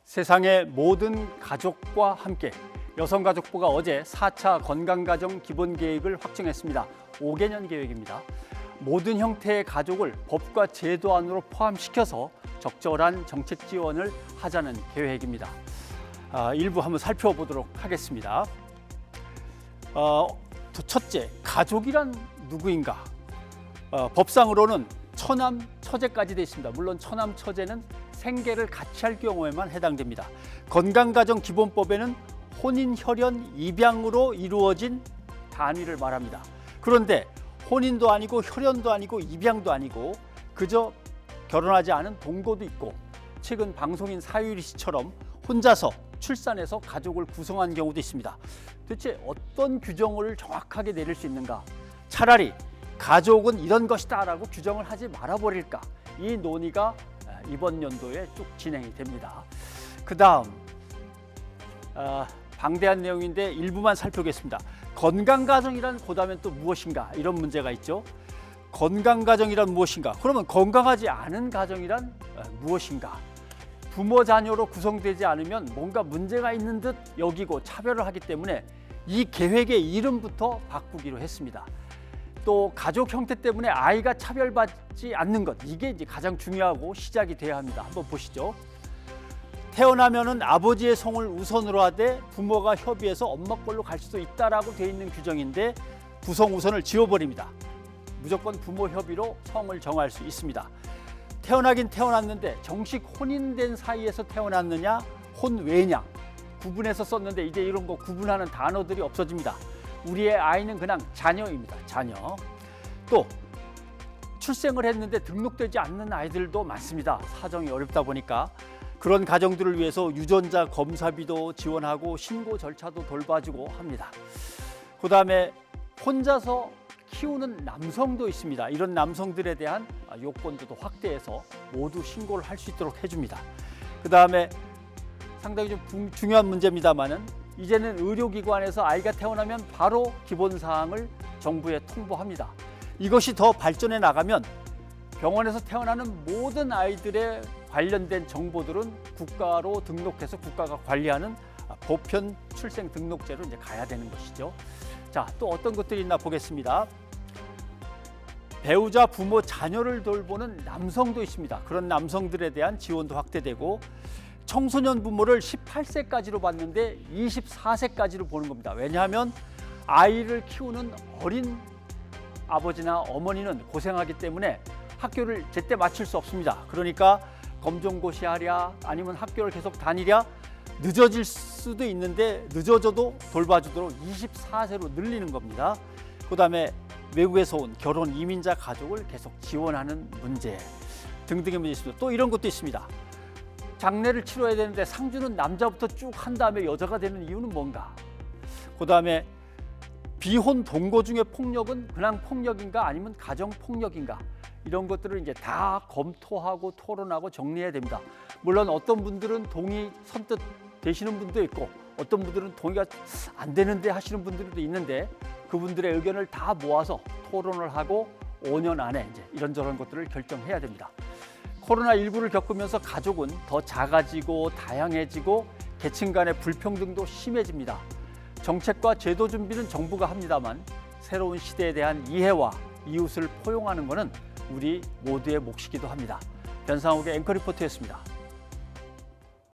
세상의 모든 가족과 함께 여성가족부가 어제 4차 건강가정 기본계획을 확정했습니다. 5개년 계획입니다. 모든 형태의 가족을 법과 제도 안으로 포함시켜서 적절한 정책 지원을 하자는 계획입니다. 일부 한번 살펴보도록 하겠습니다. 첫째, 가족이란 누구인가? 법상으로는 처남, 처제까지 되어 있습니다. 물론 처남, 처제는 생계를 같이 할 경우에만 해당됩니다. 건강가정기본법에는 혼인, 혈연, 입양으로 이루어진 단위를 말합니다. 그런데 혼인도 아니고 혈연도 아니고 입양도 아니고 그저 결혼하지 않은 동거도 있고 최근 방송인 사유리 씨처럼 혼자서 출산해서 가족을 구성한 경우도 있습니다. 도대체 어떤 규정을 정확하게 내릴 수 있는가? 차라리 가족은 이런 것이다 라고 규정을 하지 말아버릴까? 이 논의가 이번 연도에 쭉 진행이 됩니다. 그 다음 방대한 내용인데 일부만 살펴보겠습니다. 건강가정이란 고다면 또 무엇인가? 이런 문제가 있죠. 건강가정이란 무엇인가? 그러면 건강하지 않은 가정이란 무엇인가? 부모 자녀로 구성되지 않으면 뭔가 문제가 있는 듯 여기고 차별을 하기 때문에 이 계획의 이름부터 바꾸기로 했습니다. 또 가족 형태 때문에 아이가 차별받지 않는 것, 이게 이제 가장 중요하고 시작이 돼야 합니다. 한번 보시죠. 태어나면은 아버지의 성을 우선으로 하되 부모가 협의해서 엄마 걸로 갈 수도 있다라고 돼 있는 규정인데 부성 우선을 지워버립니다. 무조건 부모 협의로 성을 정할 수 있습니다. 태어나긴 태어났는데 정식 혼인된 사이에서 태어났느냐 혼외냐 구분해서 썼는데 이제 이런 거 구분하는 단어들이 없어집니다. 우리의 아이는 그냥 자녀입니다. 자녀. 또 출생을 했는데 등록되지 않는 아이들도 많습니다. 사정이 어렵다 보니까 그런 가정들을 위해서 유전자 검사비도 지원하고 신고 절차도 돌봐주고 합니다. 그다음에 혼자서 키우는 남성도 있습니다. 이런 남성들에 대한 요건도 확대해서 모두 신고를 할 수 있도록 해줍니다. 그다음에 상당히 좀 중요한 문제입니다만은 이제는 의료기관에서 아이가 태어나면 바로 기본사항을 정부에 통보합니다. 이것이 더 발전해 나가면 병원에서 태어나는 모든 아이들의 관련된 정보들은 국가로 등록해서 국가가 관리하는 보편 출생 등록제로 이제 가야 되는 것이죠. 자, 또 어떤 것들이 있나 보겠습니다. 배우자, 부모, 자녀를 돌보는 남성도 있습니다. 그런 남성들에 대한 지원도 확대되고 청소년 부모를 18세까지로 봤는데 24세까지로 보는 겁니다. 왜냐하면 아이를 키우는 어린 아버지나 어머니는 고생하기 때문에 학교를 제때 마칠 수 없습니다. 그러니까 검정고시하랴 아니면 학교를 계속 다니랴 늦어질 수도 있는데 늦어져도 돌봐주도록 24세로 늘리는 겁니다. 그다음에 외국에서 온 결혼 이민자 가족을 계속 지원하는 문제 등등의 문제 있습니다. 또 이런 것도 있습니다. 장례를 치러야 되는데 상주는 남자부터 쭉 한 다음에 여자가 되는 이유는 뭔가? 그다음에 비혼 동거 중에 폭력은 그냥 폭력인가 아니면 가정 폭력인가? 이런 것들을 이제 다 검토하고 토론하고 정리해야 됩니다. 물론 어떤 분들은 동의 선뜻 되시는 분도 있고 어떤 분들은 동의가 안 되는데 하시는 분들도 있는데 그분들의 의견을 다 모아서 토론을 하고 5년 안에 이제 이런저런 것들을 결정해야 됩니다. 코로나19를 겪으면서 가족은 더 작아지고 다양해지고 계층 간의 불평등도 심해집니다. 정책과 제도 준비는 정부가 합니다만 새로운 시대에 대한 이해와 이웃을 포용하는 것은 우리 모두의 몫이기도 합니다. 변상욱의 앵커 리포트였습니다.